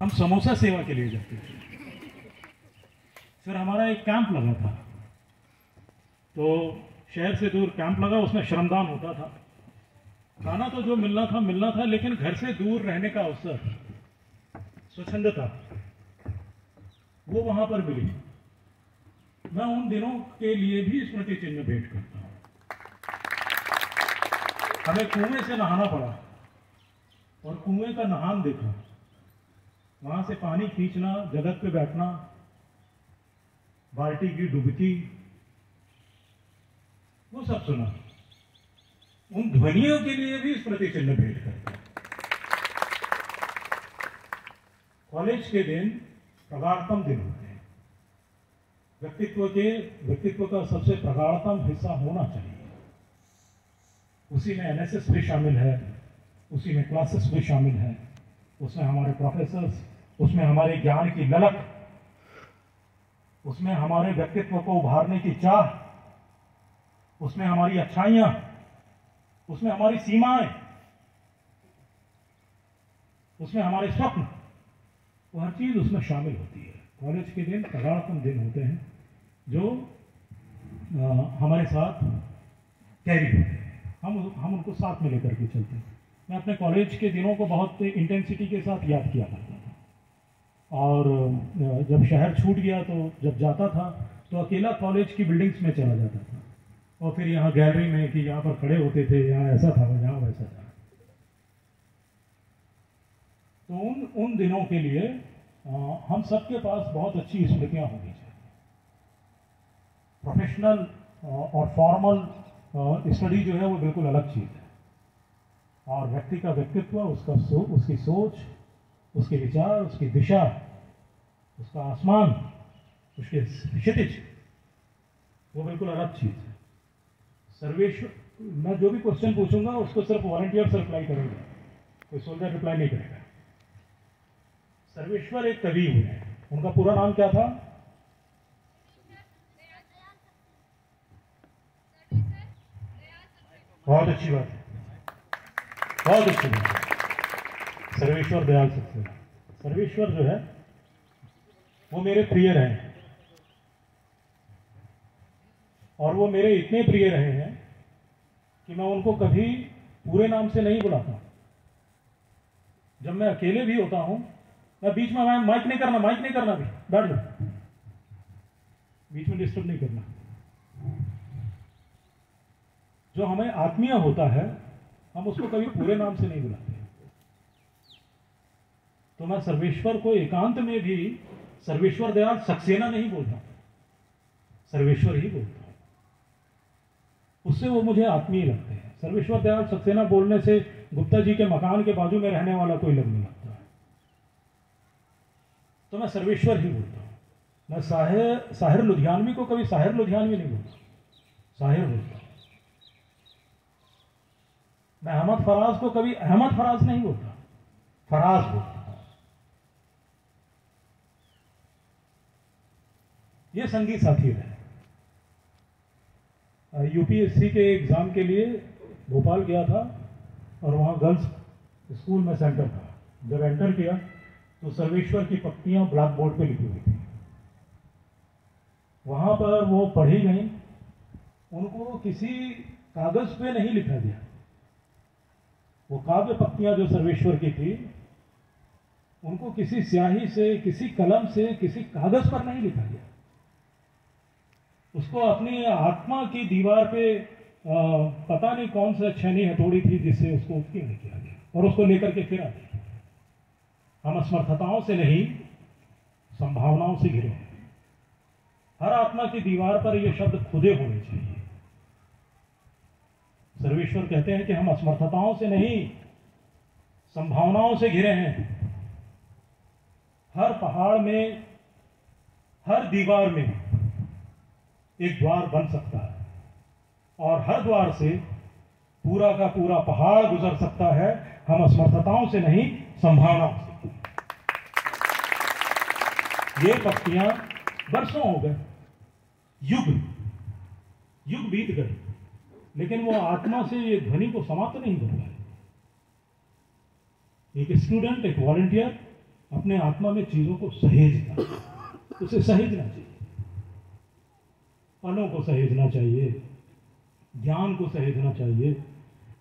हम समोसा सेवा के लिए जाते थे। फिर हमारा एक कैंप लगा था, तो शहर से दूर कैंप लगा, उसमें श्रमदान होता था। खाना तो जो मिलना था, लेकिन घर से दूर रहने का अवसर, स्वच्छंदता, वो वहां पर मिली। मैं उन दिनों के लिए भी स्मृति चिन्ह भेंट करता हूं। हमें कुएं से नहाना पड़ा और कुएं का नहान देखा, वहां से पानी खींचना, जगत पे बैठना, बाल्टी की डुबकी, वो सब सुना। उन ध्वनियों के लिए भी स्मृति चिन्ह भेंट करता हूं। कॉलेज के दिन प्रगाढ़तम दिन होते हैं। व्यक्तित्व का सबसे प्रगाढ़तम हिस्सा होना चाहिए। उसी में एनएसएस भी शामिल है, उसी में क्लासेस भी शामिल है, उसमें हमारे प्रोफेसर्स, उसमें हमारे ज्ञान की ललक, उसमें हमारे व्यक्तित्व को उभारने की चाह, उसमें हमारी अच्छाइयां, उसमें हमारी सीमाएं, उसमें हमारे स्वप्न, वो हर चीज उसमें शामिल होती है। कॉलेज के दिन प्रगाढ़तम दिन होते हैं जो हमारे साथ कैरी होते हैं। हम उनको साथ में लेकर के चलते हैं। मैं अपने कॉलेज के दिनों को बहुत इंटेंसिटी के साथ याद किया करता था, और जब शहर छूट गया तो जब जाता था तो अकेला कॉलेज की बिल्डिंग्स में चला जाता था, और फिर यहाँ गैलरी में कि यहाँ पर खड़े होते थे, यहाँ ऐसा था, यहाँ वैसा था। तो उन दिनों के लिए हम सबके पास बहुत अच्छी स्मृतियां होनी चाहिए। प्रोफेशनल और फॉर्मल स्टडी जो है वो बिल्कुल अलग चीज है, और व्यक्ति का व्यक्तित्व, उसकी सोच, उसके विचार, उसकी दिशा, उसका आसमान, उसके क्षितिज, वो बिल्कुल अलग चीज है। सर्वेश्वर, मैं जो भी क्वेश्चन पूछूंगा उसको सिर्फ वॉलंटियर रिप्लाई करेंगे, कोई सोल्जर रिप्लाई नहीं करेगा। सर्वेश्वर एक कवि हुए, उनका पूरा नाम क्या था? बहुत अच्छी बात है, बहुत अच्छी बात है। सर्वेश्वर दयाल सक्सेना। सर्वेश्वर जो है वो मेरे प्रिय रहे हैं, और वो मेरे इतने प्रिय रहे हैं कि मैं उनको कभी पूरे नाम से नहीं बुलाता। जब मैं अकेले भी होता हूं, मैं बीच में माइक नहीं करना भी, बैठ जाओ, बीच में डिस्टर्ब नहीं करना। जो हमें आत्मीय होता है, हम उसको कभी पूरे नाम से नहीं बुलाते। तो मैं सर्वेश्वर को एकांत में भी सर्वेश्वर दयाल सक्सेना नहीं बोलता, सर्वेश्वर ही बोलता हूं। उससे वो मुझे आत्मीय लगते हैं। सर्वेश्वर दयाल सक्सेना बोलने से गुप्ता जी के मकान के बाजू में रहने वाला कोई लगने लगता है। तो मैं सर्वेश्वर ही बोलता हूं। मैं साहिर लुधियानवी को कभी साहिर लुधियानवी नहीं बोलता, साहिर बोलता हूं। मैं अहमद फराज को कभी अहमद फराज नहीं बोलता, फराज बोलता हूं। ये संगी साथी रहे। यूपीएससी के एग्जाम के लिए भोपाल गया था, और वहां गर्ल्स स्कूल में सेंटर था। जब एंटर किया तो सर्वेश्वर की पक्तियां ब्लैक बोर्ड पे लिखी हुई थी। वहां पर वो पढ़ी गई, उनको किसी कागज पे नहीं लिखा गया। वो काव्य पक्तियां जो सर्वेश्वर की थी, उनको किसी स्याही से, किसी कलम से, किसी कागज पर नहीं लिखा गया। उसको अपनी आत्मा की दीवार पे पता नहीं कौन सा छेनी हथौड़ी थी जिससे उसको उत्कीर्ण किया गया, और उसको लेकर के फिर आगे। हम असमर्थताओं से नहीं, संभावनाओं से घिरे हैं। हर आत्मा की दीवार पर ये शब्द खुदे होने चाहिए। सर्वेश्वर कहते हैं कि हम असमर्थताओं से नहीं, संभावनाओं से घिरे हैं। हर पहाड़ में, हर दीवार में एक द्वार बन सकता है, और हर द्वार से पूरा का पूरा पहाड़ गुजर सकता है। हम असमर्थताओं से नहीं, संभावनाओं से। ये पक्तियां वर्षों हो गए, युग बीत गए, लेकिन वो आत्मा से ये ध्वनि को समाप्त नहीं कर पाए। एक स्टूडेंट, एक वॉलंटियर अपने आत्मा में चीज़ों को सहेजता है, उसे सहेजना चाहिए। पलों को सहेजना चाहिए, ज्ञान को सहेजना चाहिए,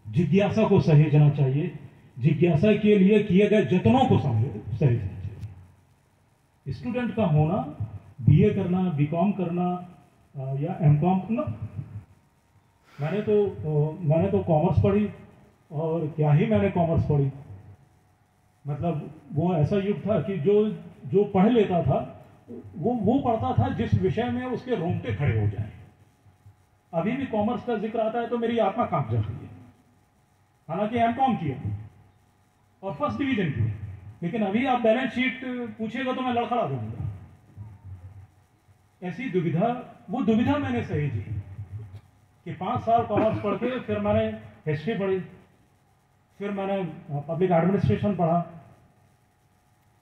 जिज्ञासा को सहेजना चाहिए, जिज्ञासा के लिए किए गए जतनों को सहेजना चाहिए। स्टूडेंट का होना, बीए करना, बीकॉम करना या एमकॉम करना, मैंने तो कॉमर्स पढ़ी, और क्या ही मैंने कॉमर्स पढ़ी। मतलब वो ऐसा युग था कि जो पढ़ लेता था वो पढ़ता था जिस विषय में उसके रोंगटे खड़े हो जाएं। अभी भी कॉमर्स का जिक्र आता है तो मेरी आत्मा कांप जाती है। हालांकि एमकॉम किया और फर्स्ट डिवीजन किया, लेकिन अभी आप बैलेंस शीट पूछेगा तो मैं लड़खड़ा दूंगा। ऐसी दुविधा, वो दुविधा मैंने सहेजी कि 5 साल कॉमर्स पढ़ के फिर मैंने हिस्ट्री पढ़ी, फिर मैंने पब्लिक एडमिनिस्ट्रेशन पढ़ा।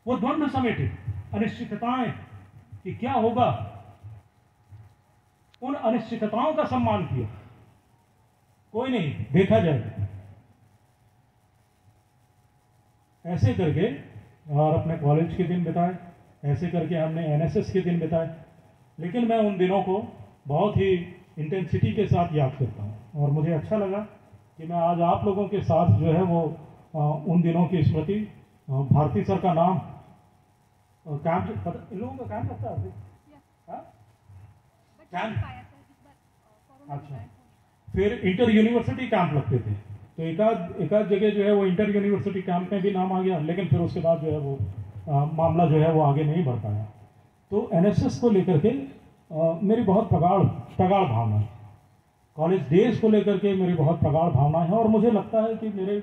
वो द्वंद्व समेटे, अनिश्चितताएं कि क्या होगा, उन अनिश्चितताओं का सम्मान किया। कोई नहीं, देखा जाएगा, ऐसे करके। और अपने कॉलेज के दिन बिताए, ऐसे करके हमने एनएसएस के दिन बिताए। लेकिन मैं उन दिनों को बहुत ही इंटेंसिटी के साथ याद करता हूँ, और मुझे अच्छा लगा कि मैं आज आप लोगों के साथ जो है वो उन दिनों की स्मृति, भारती सर का नाम, कैंप, इन लोगों का कैंप लगता है कैंप, अच्छा, फिर इंटर यूनिवर्सिटी कैंप लगते थे, तो एकाध जगह जो है वो इंटर यूनिवर्सिटी कैंप में भी नाम आ गया, लेकिन फिर उसके बाद जो है वो मामला जो है वो आगे नहीं बढ़ पाया। तो एनएसएस को लेकर के मेरी बहुत प्रगाढ़ भावना है, कॉलेज डेज को लेकर के मेरी बहुत प्रगाढ़ भावना है, और मुझे लगता है कि मेरे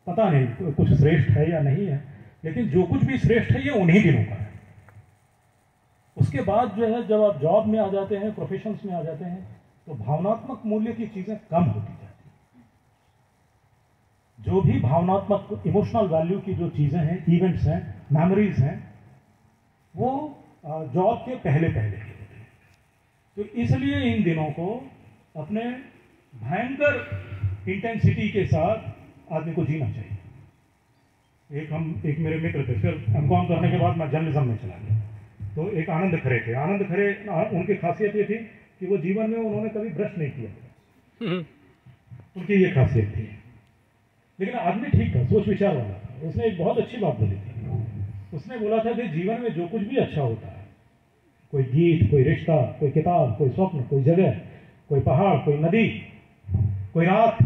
पता नहीं कुछ श्रेष्ठ है या नहीं है, लेकिन जो कुछ भी श्रेष्ठ है ये उन्हीं दिनों का है। उसके बाद जो है जब आप जॉब में आ जाते हैं, प्रोफेशंस में आ जाते हैं, तो भावनात्मक मूल्य की चीजें कम होती जाती हैं। जो भी भावनात्मक इमोशनल वैल्यू की जो चीजें हैं, इवेंट्स हैं, मेमोरीज हैं, वो जॉब के पहले होते हैं। तो इसलिए इन दिनों को अपने भयंकर इंटेंसिटी के साथ आदमी को जीना चाहिए। एक मेरे मित्र थे, फिर एमकॉम करने के बाद मैं जर्नलिज्म में चला गया। तो एक आनंद खरे थे। आनंद खरे, उनकी खासियत ये थी कि वो जीवन में उन्होंने कभी ब्रश नहीं किया, उनकी ये खासियत थी। लेकिन आदमी ठीक था, सोच विचार वाला था। उसने एक बहुत अच्छी बात बोली थी। उसने बोला था कि जीवन में जो कुछ भी अच्छा होता है, कोई गीत, कोई रिश्ता, कोई किताब, कोई स्वप्न, कोई जगह, कोई पहाड़, कोई नदी, कोई रात,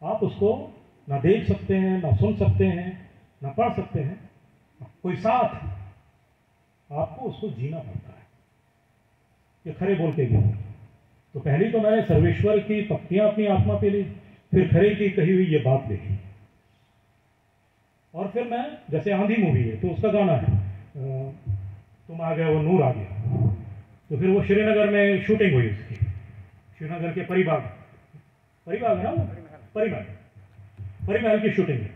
आप उसको ना देख सकते हैं, ना सुन सकते हैं, ना पढ़ सकते हैं, कोई साथ, आपको उसको जीना पड़ता है। ये खरे बोल के गया। तो पहली तो मैंने सर्वेश्वर की पक्तियां अपनी आत्मा पे ली, फिर खरे की कही हुई ये बात लिखी, और फिर मैं, जैसे आंधी मूवी है तो उसका गाना है, तुम आ गए वो नूर आ गया, तो फिर वो श्रीनगर में शूटिंग हुई उसकी, श्रीनगर के परिबाग है ना, परिमहल की शूटिंग है,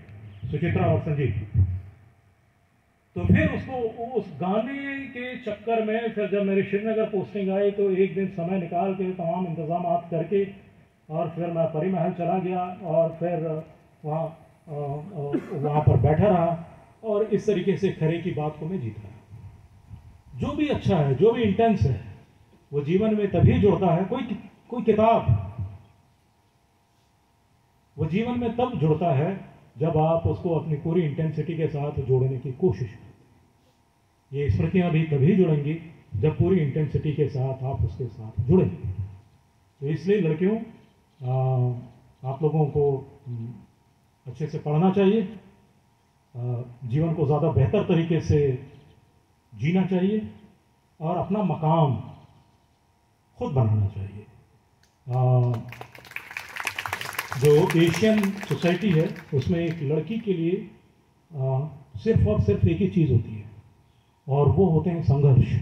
सुचित्रा और संजीव। तो फिर उसको उस गाने के चक्कर में, फिर जब मेरी श्रीनगर पोस्टिंग आई तो एक दिन समय निकाल के तमाम इंतजाम करके, और फिर मैं परिमहल चला गया, और फिर वहाँ पर बैठा रहा, और इस तरीके से खरे की बात को मैं जीत रहा। जो भी अच्छा है, जो भी इंटेंस है, वो जीवन में तभी जुड़ता है। कोई किताब वो जीवन में तब जुड़ता है जब आप उसको अपनी पूरी इंटेंसिटी के साथ जोड़ने की कोशिश करते। ये स्मृतियां भी तभी जुड़ेंगी जब पूरी इंटेंसिटी के साथ आप उसके साथ जुड़ेंगे। तो इसलिए लड़कियों, आप लोगों को अच्छे से पढ़ना चाहिए, जीवन को ज़्यादा बेहतर तरीके से जीना चाहिए, और अपना मकाम खुद बनाना चाहिए। जो एशियन सोसाइटी है उसमें एक लड़की के लिए सिर्फ और सिर्फ एक ही चीज़ होती है, और वो होते हैं संघर्ष।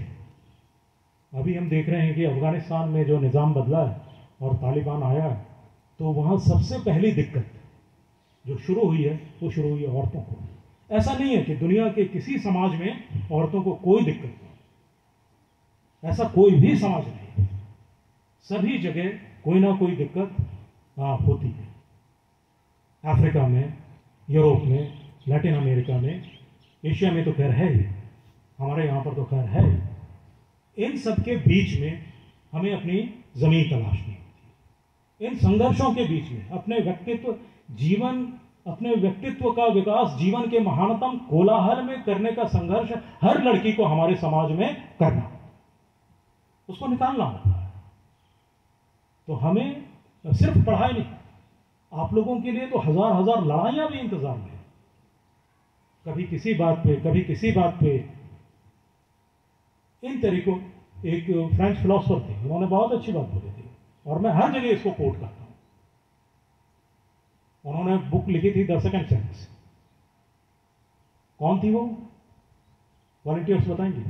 अभी हम देख रहे हैं कि अफगानिस्तान में जो निज़ाम बदला है और तालिबान आया है, तो वहाँ सबसे पहली दिक्कत जो शुरू हुई है वो शुरू हुई है औरतों को। ऐसा नहीं है कि दुनिया के किसी समाज में औरतों को कोई दिक्कत नहीं, ऐसा कोई भी समाज नहीं, सभी जगह कोई ना कोई दिक्कत होती है। अफ्रीका में, यूरोप में, लैटिन अमेरिका में, एशिया में तो खैर है ही, हमारे यहाँ पर तो खैर है ही। इन सब के बीच में हमें अपनी ज़मीन तलाशनी होती है। इन संघर्षों के बीच में अपने व्यक्तित्व का विकास जीवन के महानतम कोलाहल में करने का संघर्ष हर लड़की को हमारे समाज में करना, उसको निकालना होता है। तो हमें सिर्फ पढ़ाई नहीं, आप लोगों के लिए तो हजार हजार लड़ाइयां भी इंतजार में, कभी किसी बात पे, कभी किसी बात पे। इन तरीकों, एक फ्रेंच फिलोसोफर थे, उन्होंने बहुत अच्छी बात बोली थी और मैं हर जगह इसको कोट करता हूं। उन्होंने बुक लिखी थी द सेकंड सेंस। कौन थी वो? वॉलंटियर्स बताएंगे?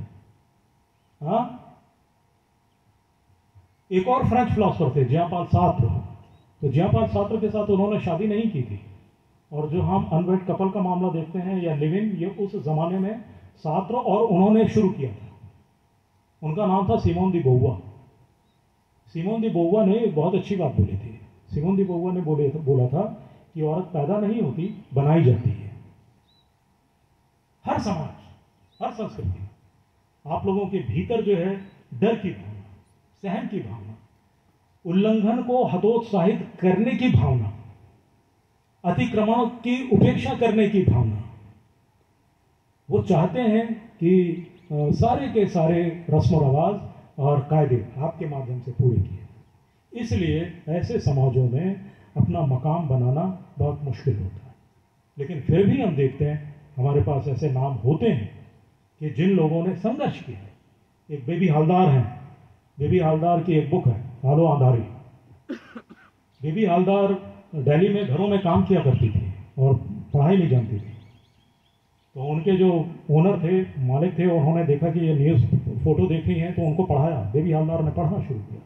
हाँ, एक और फ्रेंच फिलोसोफर थे, जियां पॉल सार्त्र। तो जियां पॉल सार्त्र के साथ उन्होंने शादी नहीं की थी, और जो हम अनवेड कपल का मामला देखते हैं या लिव इन, ये उस जमाने में सार्त्र और उन्होंने शुरू किया था। उनका नाम था सिमोन दी बोवा। सिमोन दी बोवा ने एक बहुत अच्छी बात बोली थी। सिमोन दी बोवा ने बोला था कि औरत पैदा नहीं होती, बनाई जाती है। हर समाज, हर संस्कृति, आप लोगों के भीतर जो है डर की भावना, सहन की भावना, उल्लंघन को हतोत्साहित करने की भावना, अतिक्रमण की उपेक्षा करने की भावना, वो चाहते हैं कि सारे के सारे रस्म रवाज और कायदे आपके माध्यम से पूरे किए। इसलिए ऐसे समाजों में अपना मकाम बनाना बहुत मुश्किल होता है। लेकिन फिर भी हम देखते हैं हमारे पास ऐसे नाम होते हैं कि जिन लोगों ने संघर्ष किया है। एक बेबी हालदार हैं, बेबी हालदार की एक बुक है, आलो अंधारी। बेबी हालदार दिल्ली में घरों में काम किया करती थी और पढ़ाई नहीं जानती थी। तो उनके जो ओनर थे, मालिक थे, उन्होंने देखा कि ये न्यूज़ फोटो देखनी है, तो उनको पढ़ाया। बेबी हालदार ने पढ़ना शुरू किया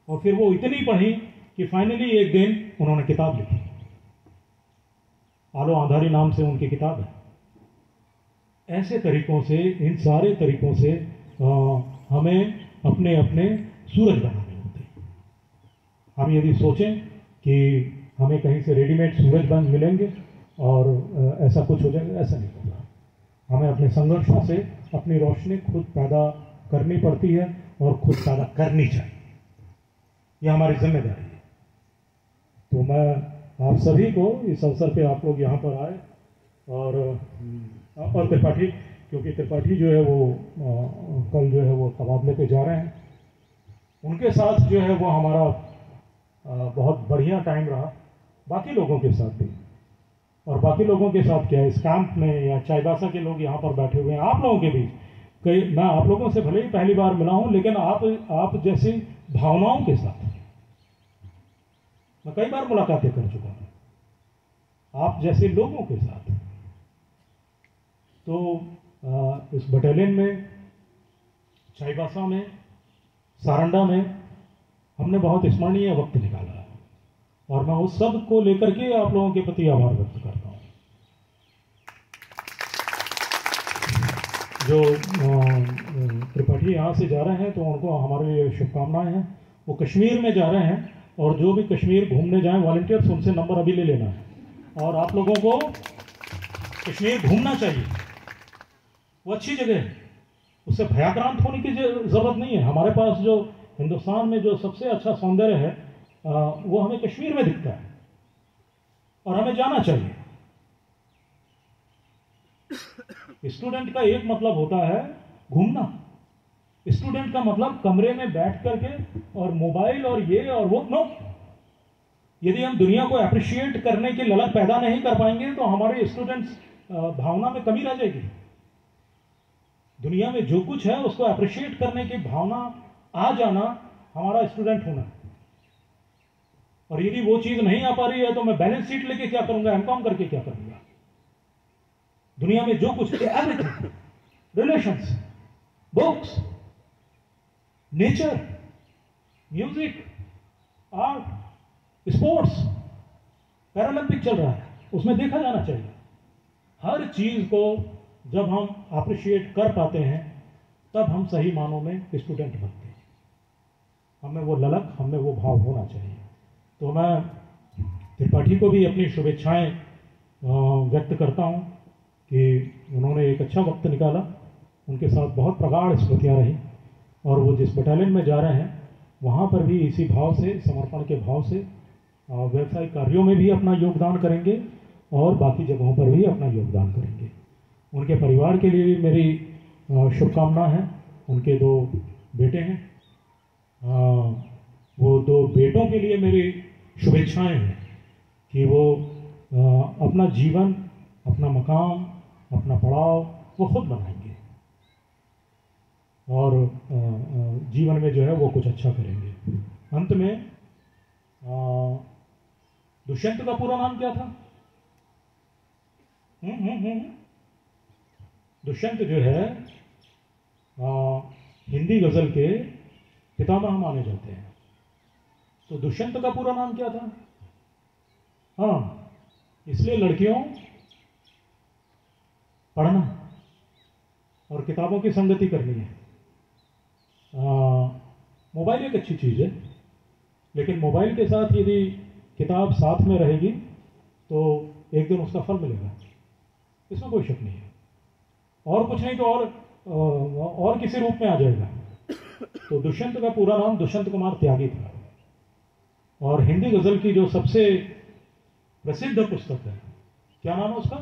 और फिर वो इतनी पढ़ी कि फाइनली एक दिन उन्होंने किताब लिखी। आलो अंधारी नाम से उनकी किताब है। ऐसे तरीकों से, इन सारे तरीकों से हमें अपने अपने सूरज बनाने होते हैं। हम यदि सोचें कि हमें कहीं से रेडीमेड सूरज बन मिलेंगे और ऐसा कुछ हो जाएगा, ऐसा नहीं होगा। हमें अपने संघर्षों से अपनी रोशनी खुद पैदा करनी पड़ती है और खुद पैदा करनी चाहिए। यह हमारी जिम्मेदारी है। तो मैं आप सभी को इस अवसर पे, आप लोग यहाँ पर आए और त्रिपाठी, क्योंकि त्रिपाठी जो है वो कल जो है वो तबादले पे जा रहे हैं, उनके साथ जो है वो हमारा बहुत बढ़िया टाइम रहा, बाकी लोगों के साथ भी। और बाकी लोगों के साथ क्या, इस कैंप में या चाईबासा के लोग यहाँ पर बैठे हुए हैं, आप लोगों के बीच कई, मैं आप लोगों से भले ही पहली बार मिला हूँ, लेकिन आप जैसी भावनाओं के साथ मैं कई बार मुलाकातें कर चुका हूँ, आप जैसे लोगों के साथ। तो इस बटालियन में, चाईबासा में, सारंडा में हमने बहुत स्मरणीय वक्त निकाला है और मैं उस सब को लेकर के आप लोगों के प्रति आभार व्यक्त करता हूँ। जो त्रिपाठी यहाँ से जा रहे हैं तो उनको हमारे लिए शुभकामनाएं हैं। वो कश्मीर में जा रहे हैं और जो भी कश्मीर घूमने जाएं वॉलंटियर्स, उनसे नंबर अभी ले लेना है। और आप लोगों को कश्मीर घूमना चाहिए, वो अच्छी जगह है, उससे भयाक्रांत होने की जरूरत नहीं है। हमारे पास जो हिंदुस्तान में जो सबसे अच्छा सौंदर्य है वो हमें कश्मीर में दिखता है और हमें जाना चाहिए। स्टूडेंट का एक मतलब होता है घूमना। स्टूडेंट का मतलब कमरे में बैठ करके और मोबाइल और ये और वो, नो। यदि हम दुनिया को अप्रिशिएट करने की ललक पैदा नहीं कर पाएंगे तो हमारे स्टूडेंट्स भावना में कमी रह जाएगी। दुनिया में जो कुछ है उसको अप्रिशिएट करने की भावना आ जाना हमारा स्टूडेंट होना। और यदि वो चीज नहीं आ पा रही है तो मैं बैलेंस शीट लेके क्या करूंगा, एमकॉम करके क्या करूंगा। दुनिया में जो कुछ, everything, relations, books, nature, music, art, sports, Paralympic चल रहा है, उसमें देखा जाना चाहिए। हर चीज को जब हम अप्रिशिएट कर पाते हैं तब हम सही मानों में स्टूडेंट बनते हैं। हमें वो ललक, हमें वो भाव होना चाहिए। तो मैं त्रिपाठी को भी अपनी शुभेच्छाएं व्यक्त करता हूं कि उन्होंने एक अच्छा वक्त निकाला, उनके साथ बहुत प्रगाढ़ स्मृतियाँ रही, और वो जिस बटालियन में जा रहे हैं वहाँ पर भी इसी भाव से, समर्पण के भाव से व्यावसायिक कार्यों में भी अपना योगदान करेंगे और बाकी जगहों पर भी अपना योगदान करेंगे। उनके परिवार के लिए भी मेरी शुभकामना है। उनके 2 बेटे हैं, वो 2 बेटों के लिए मेरी शुभेच्छाएं हैं कि वो अपना जीवन, अपना मकाम, अपना पड़ाव वो खुद बनाएंगे और जीवन में जो है वो कुछ अच्छा करेंगे। अंत में दुष्यंत का पूरा नाम क्या था? दुष्यंत जो है हिंदी गजल के पितामह माने जाते हैं। तो दुष्यंत का पूरा नाम क्या था? हाँ, इसलिए लड़कियों पढ़ना और किताबों की संगति करनी है। मोबाइल एक अच्छी चीज़ है, लेकिन मोबाइल के साथ यदि किताब साथ में रहेगी तो एक दिन उसका फल मिलेगा, इसमें कोई शक नहीं है। और कुछ नहीं तो और किसी रूप में आ जाएगा। तो दुष्यंत का पूरा नाम दुष्यंत कुमार त्यागी था, और हिंदी गजल की जो सबसे प्रसिद्ध पुस्तक है, क्या नाम है उसका?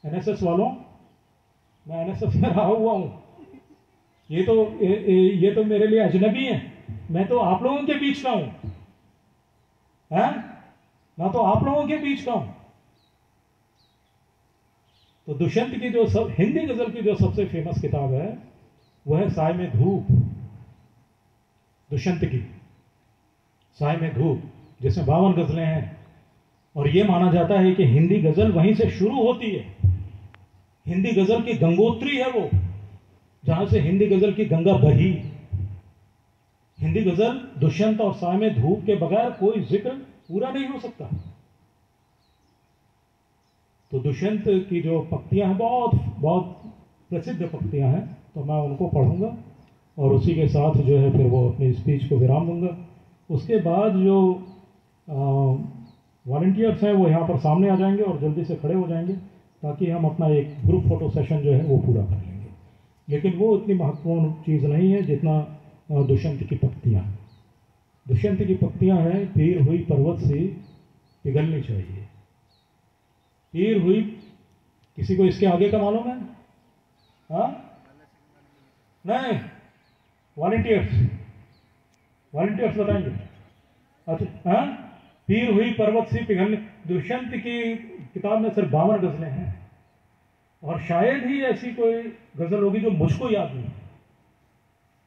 एनएसएस वालों, मैं एनएसएस में रहा हुआ हूं। ये तो मेरे लिए अजनबी है, मैं तो आप लोगों के बीच का हूं, मैं तो आप लोगों के बीच का हूं। तो दुष्यंत की जो हिंदी गजल की जो सबसे फेमस किताब है वह है साय में धूप। दुष्यंत की साय में धूप, जिसमें 52 गजलें हैं, और यह माना जाता है कि हिंदी गजल वहीं से शुरू होती है। हिंदी गजल की गंगोत्री है वो, जहां से हिंदी गजल की गंगा बही। हिंदी गजल दुष्यंत और साय में धूप के बगैर कोई जिक्र पूरा नहीं हो सकता। तो दुष्यंत की जो पंक्तियां हैं, बहुत बहुत प्रसिद्ध पंक्तियां हैं, तो मैं उनको पढ़ूंगा और उसी के साथ जो है फिर वो अपनी स्पीच को विराम दूंगा। उसके बाद जो वॉलंटियर्स हैं वो यहाँ पर सामने आ जाएंगे और जल्दी से खड़े हो जाएंगे, ताकि हम अपना एक ग्रुप फोटो सेशन जो है वो पूरा कर लेंगे। लेकिन वो उतनी महत्वपूर्ण चीज़ नहीं है जितना दुष्यंत की पंक्तियाँ। दुष्यंत की पंक्तियाँ हैं, पीर हुई पर्वत सी पिघलनी चाहिए। पीर हुई, किसी को इसके आगे का मालूम है? हाँ, नहीं, वॉलंटियर्स बताएंगे। अच्छा, हाँ, पीर हुई पर्वत सी पिघलने। दुष्यंत की किताब में सिर्फ 52 गजलें हैं, और शायद ही ऐसी कोई गजल होगी जो मुझको याद नहीं है।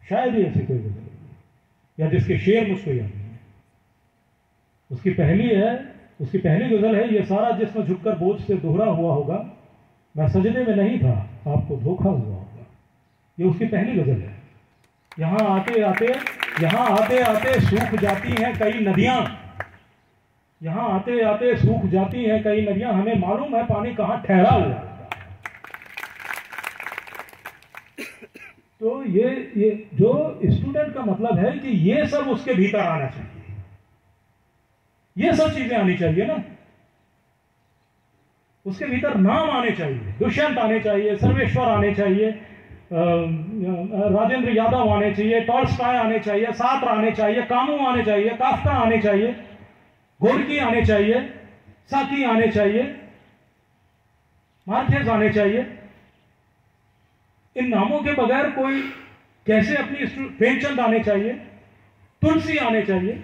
शायद ही ऐसी कोई गजल होगी या जिसके शेर मुझको याद नहीं है। उसकी पहली गजल है, ये सारा जिस्म झुककर बोझ से दोहरा हुआ होगा, मैं सजदे में नहीं था, आपको धोखा हुआ होगा। ये उसकी पहली गजल है। यहाँ आते आते सूख जाती हैं कई नदियां। यहाँ आते आते सूख जाती हैं कई नदियां, हमें मालूम है पानी कहां ठहरा हुआ है। तो ये जो स्टूडेंट का मतलब है कि ये सब उसके भीतर आना चाहिए, ये सब चीजें आनी चाहिए ना। उसके भीतर नाम आने चाहिए, दुष्यंत आने चाहिए, सर्वेश्वर आने चाहिए, राजेंद्र यादव आने चाहिए, टॉल्स्टॉय आने चाहिए, सात्र आने चाहिए, कामू आने चाहिए, काफ्का आने चाहिए, गोर्की आने चाहिए, साकी आने चाहिए, मार्केस आने चाहिए। इन नामों के बगैर कोई कैसे अपनी, प्रेमचंद आने चाहिए, तुलसी आने चाहिए,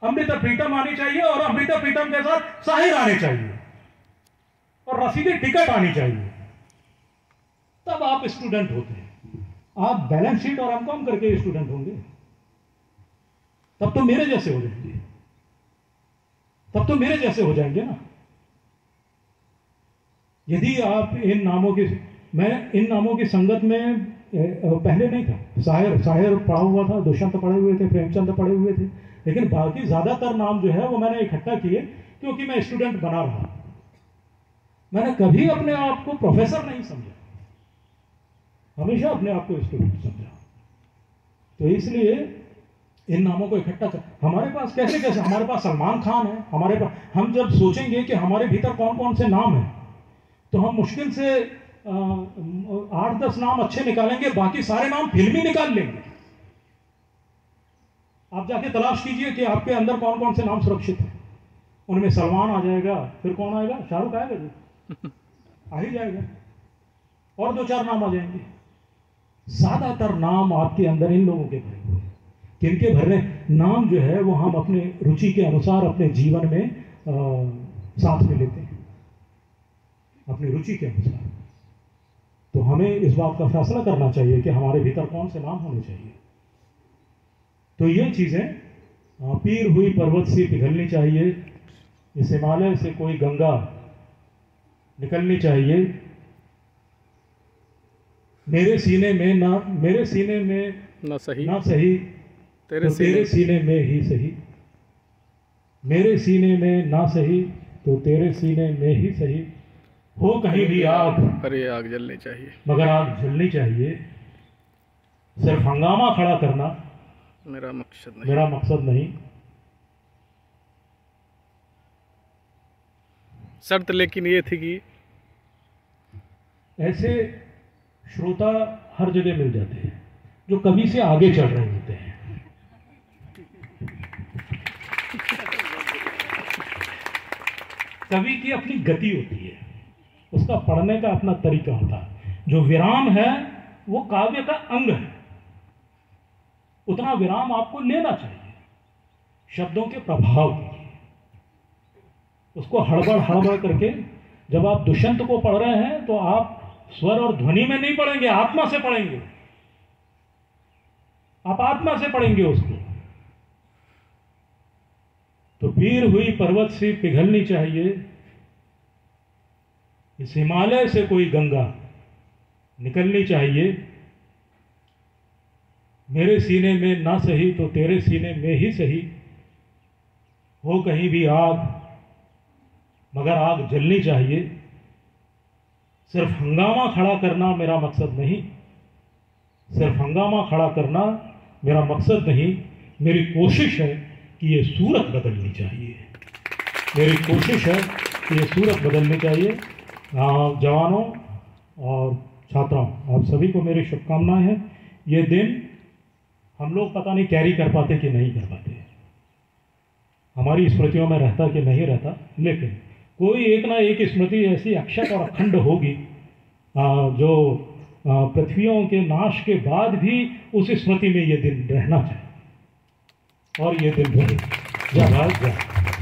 अमृता प्रीतम आनी चाहिए, और अमृता प्रीतम के साथ साहिर आने चाहिए, और रसीदी टिकट आनी चाहिए। तब आप स्टूडेंट होते हैं। आप बैलेंस शीट और एमकॉम करके स्टूडेंट होंगे, तब तो मेरे जैसे हो जाएंगे, ना। यदि आप मैं इन नामों की संगत में पहले नहीं था। साहिर पढ़ा हुआ था, दुष्यंत पढ़े हुए थे, प्रेमचंद पढ़े हुए थे, लेकिन बाकी ज्यादातर नाम जो है वो मैंने इकट्ठा किए क्योंकि मैं स्टूडेंट बना रहा। मैंने कभी अपने आप को प्रोफेसर नहीं समझा, हमेशा अपने आप को स्टूडेंट समझा। तो इसलिए इन नामों को इकट्ठा कर, हमारे पास कैसे कैसे, हमारे पास सलमान खान है, हमारे पास, हम जब सोचेंगे कि हमारे भीतर कौन कौन से नाम हैं, तो हम मुश्किल से 8-10 नाम अच्छे निकालेंगे, बाकी सारे नाम फिल्मी निकाल लेंगे। आप जाके तलाश कीजिए कि आपके अंदर कौन कौन से नाम सुरक्षित हैं। उनमें सलमान आ जाएगा, फिर कौन आएगा, शाहरुख आएगा जी, आ ही जाएगा, और 2-4 नाम आ जाएंगे। ज्यादातर नाम आपके अंदर इन लोगों के भरे हुए हैं। किनके भर रहे नाम जो है वो हम अपने रुचि के अनुसार अपने जीवन में साथ में लेते हैं, अपनी रुचि के अनुसार। तो हमें इस बात का फैसला करना चाहिए कि हमारे भीतर कौन से नाम होने चाहिए। तो ये चीजें पीर हुई पर्वत से पिघलनी चाहिए, इस हिमालय से कोई गंगा निकलनी चाहिए, मेरे सीने में ना सही तेरे सीने में ही सही, मेरे सीने में ना सही तो तेरे सीने में ही सही, हो कहीं भी आग पर ये आग जलनी चाहिए, मगर आग जलनी चाहिए, सिर्फ हंगामा खड़ा करना मेरा मकसद नहीं। शर्त लेकिन ये थी कि ऐसे श्रोता हर जगह मिल जाते हैं जो कवि से आगे चल रहे होते हैं। कवि की अपनी गति होती है, उसका पढ़ने का अपना तरीका होता है। जो विराम है वो काव्य का अंग है, उतना विराम आपको लेना चाहिए शब्दों के प्रभाव के लिए। उसको हड़बड़ करके जब आप दुष्यंत को पढ़ रहे हैं तो आप स्वर और ध्वनि में नहीं पढ़ेंगे, आत्मा से पढ़ेंगे, आप आत्मा से पढ़ेंगे उसको। तो पीर हुई पर्वत से पिघलनी चाहिए, इस हिमालय से कोई गंगा निकलनी चाहिए, मेरे सीने में ना सही तो तेरे सीने में ही सही, हो कहीं भी आग मगर आग जलनी चाहिए, सिर्फ हंगामा खड़ा करना मेरा मकसद नहीं, सिर्फ हंगामा खड़ा करना मेरा मकसद नहीं, मेरी कोशिश है कि ये सूरत बदलनी चाहिए, मेरी कोशिश है कि ये सूरत बदलनी चाहिए। जवानों और छात्राओं, आप सभी को मेरी शुभकामनाएं हैं। ये दिन हम लोग पता नहीं कैरी कर पाते कि नहीं कर पाते, हमारी स्मृतियों में रहता कि नहीं रहता, लेकिन कोई एक ना एक स्मृति ऐसी अक्षत और अखंड होगी जो पृथ्वियों के नाश के बाद भी उस स्मृति में ये दिन रहना चाहिए, और ये दिन रहे। जय भारत, जय।